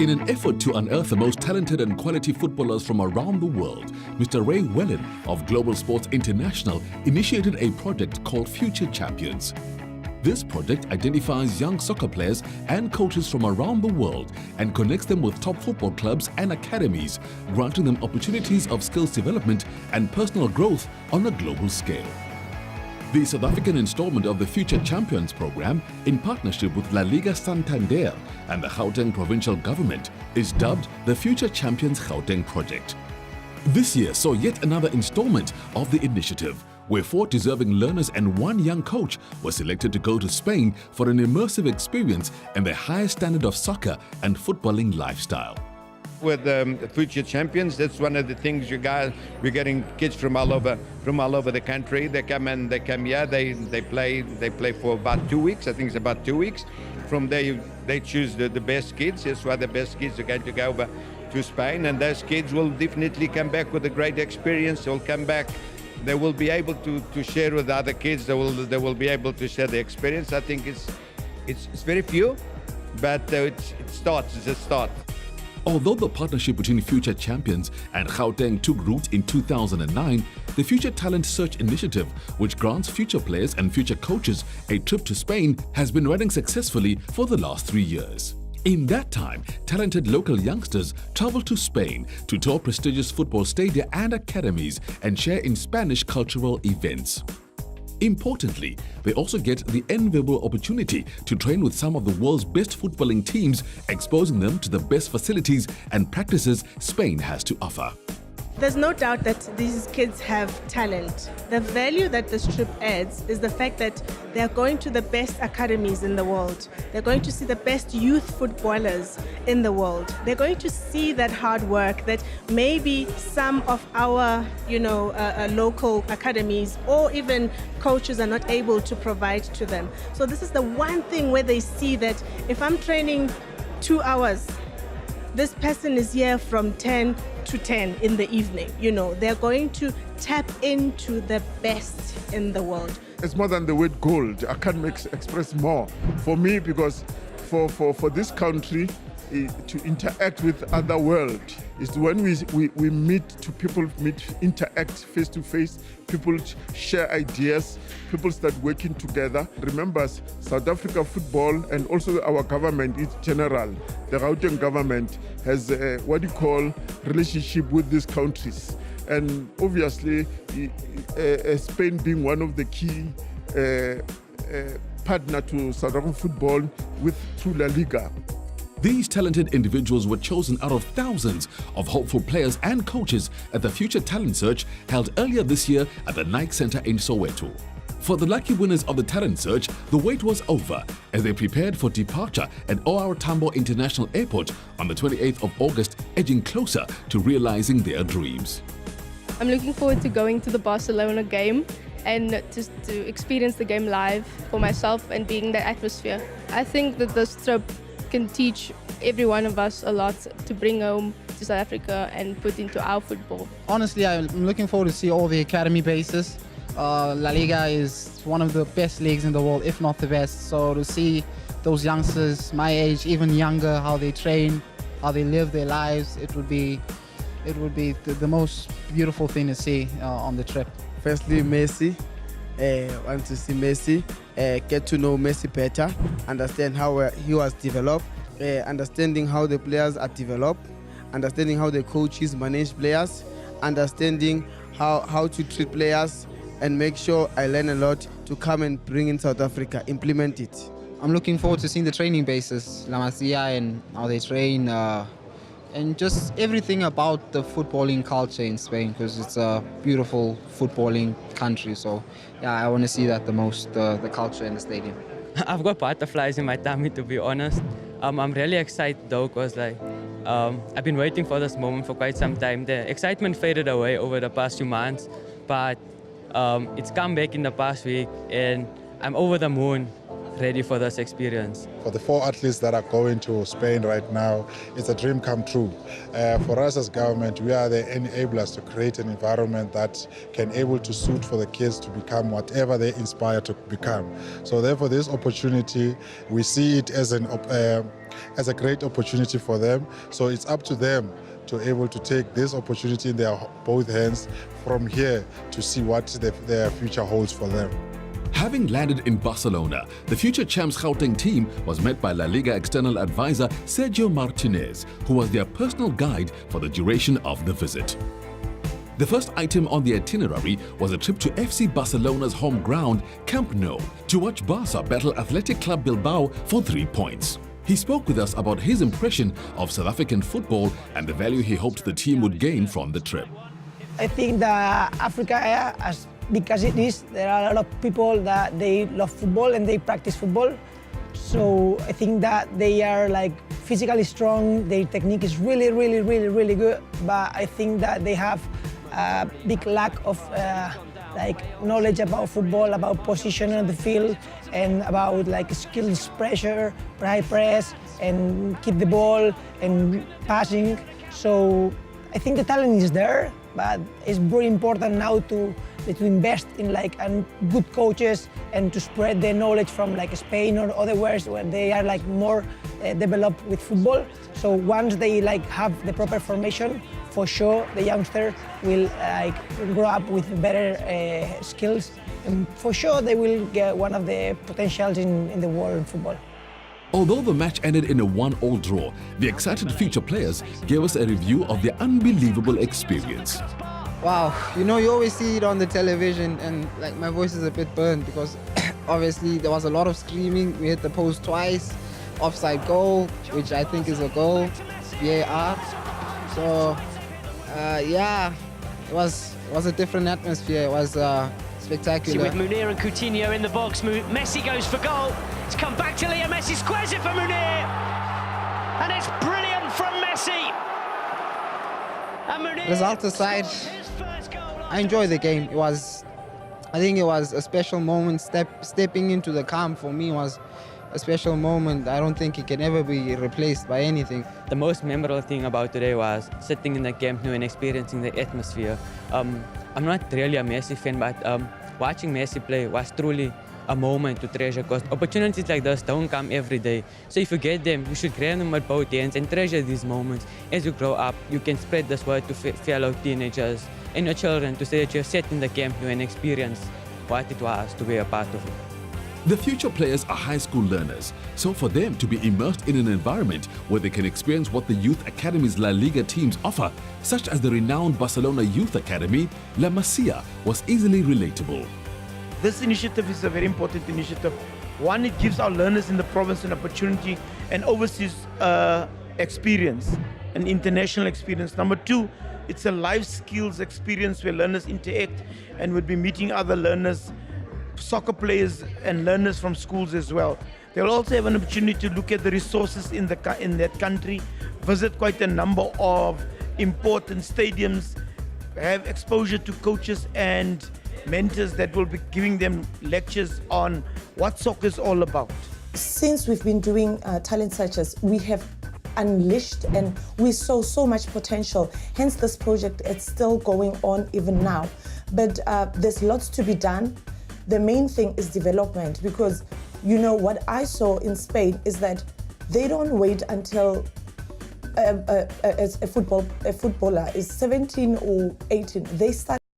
In an effort to unearth the most talented and quality footballers from around the world, Mr. Ray Wellen of Global Sports International initiated a project called Future Champions. This project identifies young soccer players and coaches from around the world and connects them with top football clubs and academies, granting them opportunities of skills development and personal growth on a global scale. The South African installment of the Future Champions program, in partnership with La Liga Santander and the Gauteng provincial government, is dubbed the Future Champions Gauteng project. This year saw yet another installment of the initiative, where 4 deserving learners and 1 young coach were selected to go to Spain for an immersive experience in the highest standard of soccer and footballing lifestyle. With the Future Champions, that's one of the things we're getting kids from all over the country. They come here, they play for about 2 weeks. I think it's about 2 weeks. From there, they choose the best kids. That's why the best kids are going to go over to Spain, and those kids will definitely come back with a great experience. They'll come back. They will be able to share with other kids. They will be able to share the experience. I think it's very few, but it's a start. Although the partnership between Future Champions and Gauteng took root in 2009, the Future Talent Search Initiative, which grants future players and future coaches a trip to Spain, has been running successfully for the last 3 years. In that time, talented local youngsters travel to Spain to tour prestigious football stadia and academies and share in Spanish cultural events. Importantly, they also get the enviable opportunity to train with some of the world's best footballing teams, exposing them to the best facilities and practices Spain has to offer. There's no doubt that these kids have talent. The value that this trip adds is the fact that they're going to the best academies in the world. They're going to see the best youth footballers in the world. They're going to see that hard work that maybe some of our, local academies or even coaches are not able to provide to them. So this is the one thing where they see that if I'm training 2 hours, this person is here from 10 to 10 in the evening. They're going to tap into the best in the world. It's more than the word gold. I can't express more for me, because for this country to interact with other world is when we meet interact face to face. People share ideas, people start working together. Remember, South Africa football and also our government in general, the Gauteng government has relationship with these countries. And obviously, Spain being one of the key partner to South African football through La Liga. These talented individuals were chosen out of thousands of hopeful players and coaches at the Future Talent Search held earlier this year at the Nike Center in Soweto. For the lucky winners of the talent search, the wait was over as they prepared for departure at OR Tambo International Airport on the 28th of August, edging closer to realizing their dreams. I'm looking forward to going to the Barcelona game and just to experience the game live for myself and being the atmosphere. I think that this trip can teach every one of us a lot to bring home to South Africa and put into our football. Honestly, I'm looking forward to see all the academy bases. La Liga is one of the best leagues in the world, if not the best. So to see those youngsters my age, even younger, how they train, how they live their lives, it would be the most beautiful thing to see on the trip. Firstly, Messi. Want to see Messi, get to know Messi better, understand how he was developed, understanding how the players are developed, understanding how the coaches manage players, understanding how to treat players, and make sure I learn a lot to come and bring in South Africa, implement it. I'm looking forward to seeing the training bases, La Masia, and how they train, and just everything about the footballing culture in Spain, because it's a beautiful footballing country. So yeah, I want to see that the most, the culture in the stadium. I've got butterflies in my tummy, to be honest. I'm really excited though, because I've been waiting for this moment for quite some time. The excitement faded away over the past few months, but it's come back in the past week, and I'm over the moon, ready for this experience. For the 4 athletes that are going to Spain right now, it's a dream come true. For us as government, we are the enablers to create an environment that can able to suit for the kids to become whatever they inspire to become. So therefore, this opportunity, we see it as as a great opportunity for them. So it's up to them to able to take this opportunity in their both hands from here to see what their future holds for them. Having landed in Barcelona, the future champs Gauteng team was met by La Liga external advisor Sergio Martinez, who was their personal guide for the duration of the visit. The first item on the itinerary was a trip to FC Barcelona's home ground, Camp Nou, to watch Barca battle Athletic Club Bilbao for 3 points. He spoke with us about his impression of South African football and the value he hoped the team would gain from the trip. I think that Africa, as big as it is, there are a lot of people that they love football and they practice football. So I think that they are like physically strong, their technique is really good, but I think that they have a big lack of knowledge about football, about position on the field, and about like skills, pressure, high press, and keep the ball and passing. So I think the talent is there, but it's very important now to invest in like good coaches and to spread the knowledge from like Spain or other where they are like more developed with football. So once they like have the proper formation, for sure the youngster will like grow up with better skills, and for sure they will get one of the potentials in the world in football. Although the match ended in a 1-1 draw, the excited future players gave us a review of their unbelievable experience. Wow, you know, you always see it on the television and like my voice is a bit burned because obviously there was a lot of screaming. We hit the post twice, offside goal, which I think is a goal, VAR. So yeah, it was a different atmosphere. It was spectacular. With Munir and Coutinho in the box, Messi goes for goal. It's come back to Leo Messi, squares it for Munir, and it's brilliant from Messi. And Munir, result aside, I enjoyed the game. I think it was a special moment. Stepping into the camp for me was a special moment. I don't think it can ever be replaced by anything. The most memorable thing about today was sitting in the Camp Nou and experiencing the atmosphere. I'm not really a Messi fan, but watching Messi play was truly a moment to treasure, because opportunities like this don't come every day. So if you get them, you should grab them with both hands and treasure these moments. As you grow up, you can spread this word to fellow teenagers and your children to say that you're set in the Camp Nou and experience what it was to be a part of it. The future players are high school learners, so for them to be immersed in an environment where they can experience what the Youth Academy's La Liga teams offer, such as the renowned Barcelona Youth Academy, La Masia was easily relatable. This initiative is a very important initiative. One, it gives our learners in the province an opportunity and overseas experience, an international experience. Number two, it's a life skills experience where learners interact and will be meeting other learners, soccer players and learners from schools as well. They'll also have an opportunity to look at the resources in that country, visit quite a number of important stadiums, have exposure to coaches and mentors that will be giving them lectures on what soccer is all about. Since we've been doing talent searches, we have unleashed and we saw so much potential. Hence this project, it's still going on even now. But there's lots to be done. The main thing is development, because you know what I saw in Spain is that they don't wait until a footballer is 17 or 18. They start